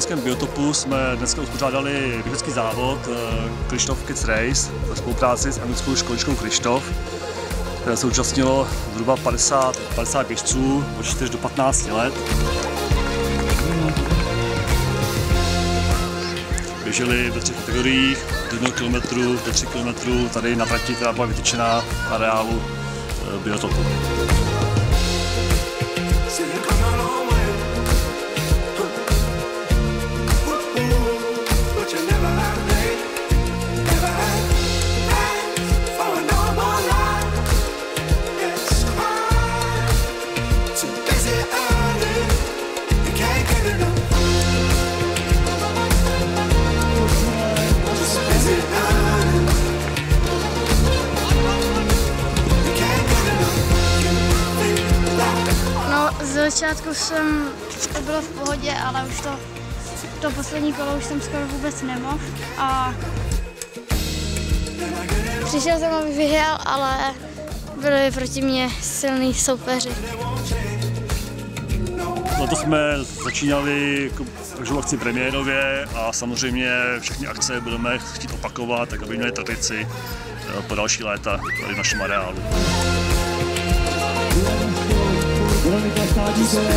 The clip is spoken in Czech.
Střešnickém biotopu jsme dneska uspořádali běžecký závod Krištof Kids Race ve spolupráci s anglickou školičkou Krištof, které se účastnilo zhruba 50 běžců od 4 do 15 let. Běželi ve 3 kategoriích, od 1 km do 3 km tady na trati, která byla vytyčená v areálu biotopu. Z začátku to bylo v pohodě, ale už to poslední kolo už jsem skoro vůbec nemohl a přišel jsem, aby vyhrál, ale byli proti mně silní soupeři. To jsme začínali každou akci premiérově a samozřejmě všechny akce budeme chtít opakovat, tak aby měli tradici po další léta tady v našem areálu. Veronika Stádíková,